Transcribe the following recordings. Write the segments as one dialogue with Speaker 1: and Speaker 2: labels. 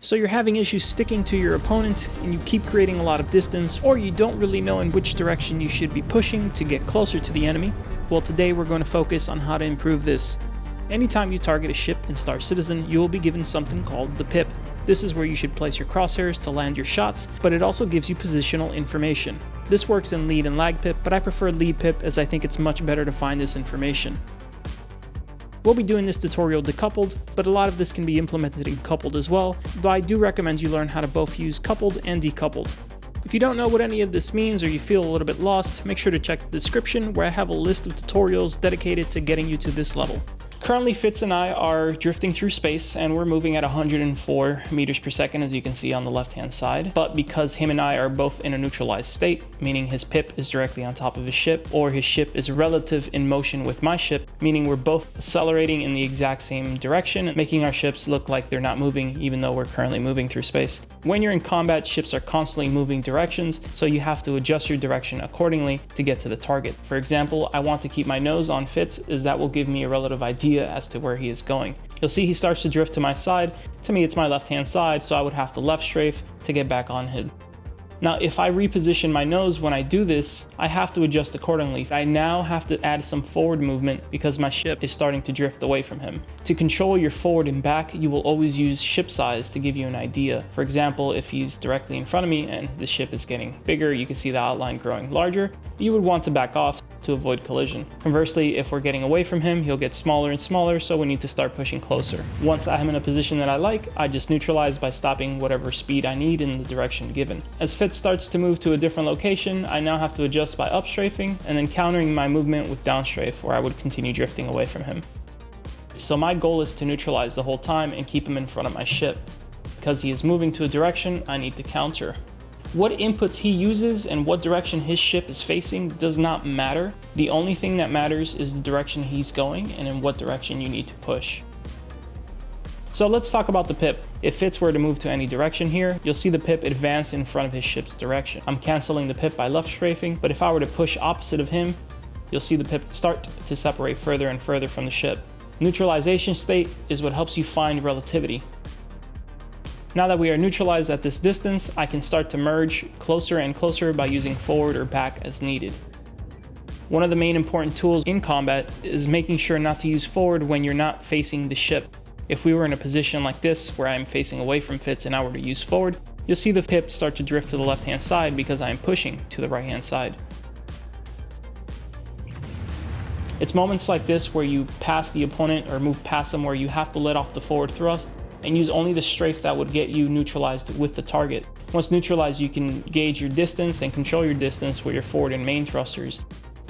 Speaker 1: So you're having issues sticking to your opponent and you keep creating a lot of distance, or you don't really know in which direction you should be pushing to get closer to the enemy. Well, today we're going to focus on how to improve this. Anytime you target a ship in Star Citizen, you will be given something called the pip. This is where you should place your crosshairs to land your shots, but it also gives you positional information. This works in lead and lag pip, but I prefer lead pip as I think it's much better to find this information. We'll be doing this tutorial decoupled, but a lot of this can be implemented in coupled as well, though I do recommend you learn how to both use coupled and decoupled. If you don't know what any of this means or you feel a little bit lost, make sure to check the description where I have a list of tutorials dedicated to getting you to this level. Currently, Fitz and I are drifting through space and we're moving at 104 meters per second, as you can see on the left-hand side. But because him and I are both in a neutralized state, meaning his pip is directly on top of his ship, or his ship is relative in motion with my ship, meaning we're both accelerating in the exact same direction, making our ships look like they're not moving even though we're currently moving through space. When you're in combat, ships are constantly moving directions, so you have to adjust your direction accordingly to get to the target. For example, I want to keep my nose on Fitz, as that will give me a relative idea as to where he is going. You'll see he starts to drift to my side. To me, it's my left-hand side, so I would have to left strafe to get back on him. Now, if I reposition my nose when I do this, I have to adjust accordingly. I now have to add some forward movement because my ship is starting to drift away from him. To control your forward and back, you will always use ship size to give you an idea. For example, if he's directly in front of me and the ship is getting bigger, you can see the outline growing larger, you would want to back off to avoid collision. Conversely, if we're getting away from him, he'll get smaller and smaller, so we need to start pushing closer. Once I'm in a position that I like, I just neutralize by stopping whatever speed I need in the direction given. As Fitz starts to move to a different location, I now have to adjust by upstrafing and then countering my movement with downstrafe, where I would continue drifting away from him. So my goal is to neutralize the whole time and keep him in front of my ship. Because he is moving to a direction, I need to counter. What inputs he uses and what direction his ship is facing does not matter. The only thing that matters is the direction he's going and in what direction you need to push. So let's talk about the pip. If Fitz were to move to any direction here, you'll see the pip advance in front of his ship's direction. I'm canceling the pip by left strafing, but if I were to push opposite of him, you'll see the pip start to separate further and further from the ship. Neutralization state is what helps you find relativity. Now that we are neutralized at this distance, I can start to merge closer and closer by using forward or back as needed. One of the main important tools in combat is making sure not to use forward when you're not facing the ship. If we were in a position like this, where I'm facing away from Fitz and I were to use forward, you'll see the pip start to drift to the left-hand side because I am pushing to the right-hand side. It's moments like this where you pass the opponent or move past them where you have to let off the forward thrust and use only the strafe that would get you neutralized with the target. Once neutralized, you can gauge your distance and control your distance with your forward and main thrusters.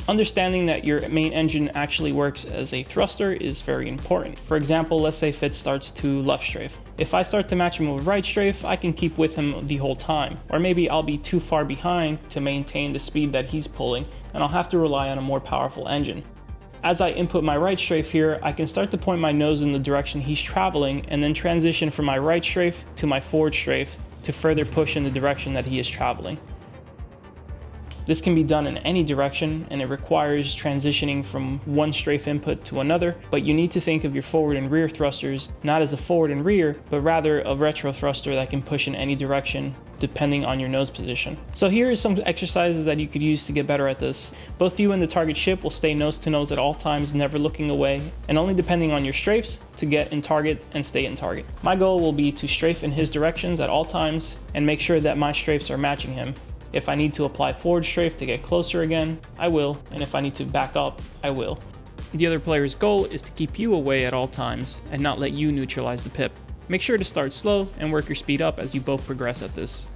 Speaker 1: Understanding that your main engine actually works as a thruster is very important. For example, let's say Fitz starts to left strafe. If I start to match him with right strafe, I can keep with him the whole time. Or maybe I'll be too far behind to maintain the speed that he's pulling, and I'll have to rely on a more powerful engine. As I input my right strafe here, I can start to point my nose in the direction he's traveling and then transition from my right strafe to my forward strafe to further push in the direction that he is traveling. This can be done in any direction, and it requires transitioning from one strafe input to another, but you need to think of your forward and rear thrusters not as a forward and rear, but rather a retro thruster that can push in any direction depending on your nose position. So here are some exercises that you could use to get better at this. Both you and the target ship will stay nose to nose at all times, never looking away, and only depending on your strafes to get in target and stay in target. My goal will be to strafe in his directions at all times and make sure that my strafes are matching him. If I need to apply forward strafe to get closer again, I will, and if I need to back up, I will. The other player's goal is to keep you away at all times and not let you neutralize the pip. Make sure to start slow and work your speed up as you both progress at this.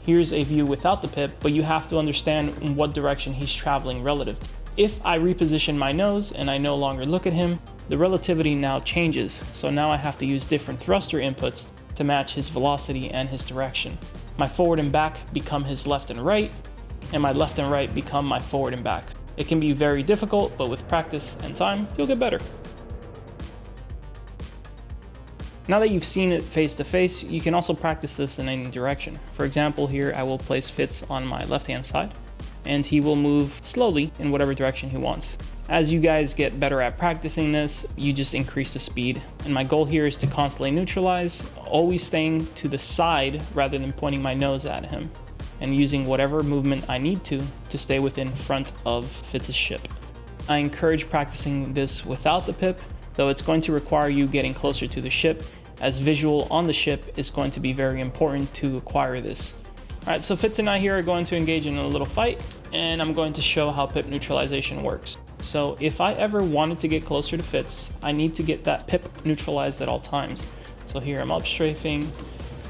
Speaker 1: Here's a view without the pip, but you have to understand in what direction he's traveling relative. If I reposition my nose and I no longer look at him, the relativity now changes, so now I have to use different thruster inputs to match his velocity and his direction. My forward and back become his left and right, and my left and right become my forward and back. It can be very difficult, but with practice and time, you'll get better. Now that you've seen it face to face, you can also practice this in any direction. For example, here I will place Fitz on my left-hand side, and he will move slowly in whatever direction he wants. As you guys get better at practicing this, you just increase the speed. And my goal here is to constantly neutralize, always staying to the side rather than pointing my nose at him, and using whatever movement I need to stay within front of Fitz's ship. I encourage practicing this without the pip, though it's going to require you getting closer to the ship, as visual on the ship is going to be very important to acquire this. Alright, so Fitz and I here are going to engage in a little fight, and I'm going to show how pip neutralization works. So if I ever wanted to get closer to Fitz, I need to get that pip neutralized at all times. So here I'm up strafing,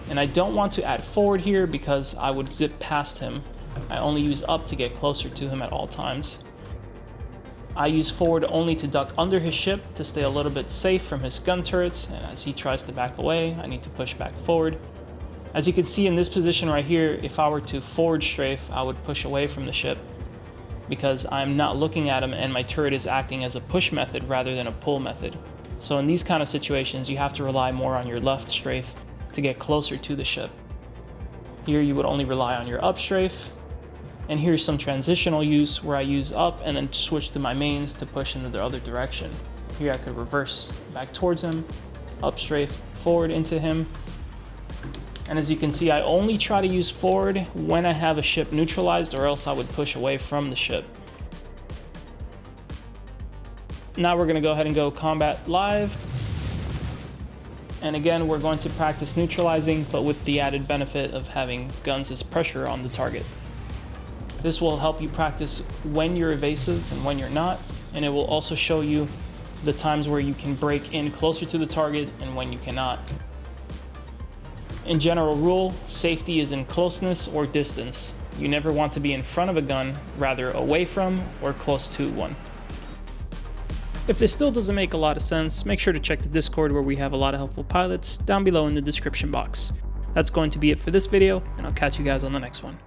Speaker 1: and I don't want to add forward here because I would zip past him. I only use up to get closer to him at all times. I use forward only to duck under his ship to stay a little bit safe from his gun turrets, and as he tries to back away, I need to push back forward. As you can see in this position right here, if I were to forward strafe, I would push away from the ship because I'm not looking at him and my turret is acting as a push method rather than a pull method. So in these kind of situations, you have to rely more on your left strafe to get closer to the ship. Here you would only rely on your up strafe. And here's some transitional use where I use up and then switch to my mains to push into the other direction. Here I could reverse back towards him, up strafe forward into him. And as you can see, I only try to use forward when I have a ship neutralized, or else I would push away from the ship. Now we're gonna go ahead and go combat live. And again, we're going to practice neutralizing, but with the added benefit of having guns as pressure on the target. This will help you practice when you're evasive and when you're not, and it will also show you the times where you can break in closer to the target and when you cannot. In general rule, safety is in closeness or distance. You never want to be in front of a gun, rather away from or close to one. If this still doesn't make a lot of sense, make sure to check the Discord where we have a lot of helpful pilots down below in the description box. That's going to be it for this video, and I'll catch you guys on the next one.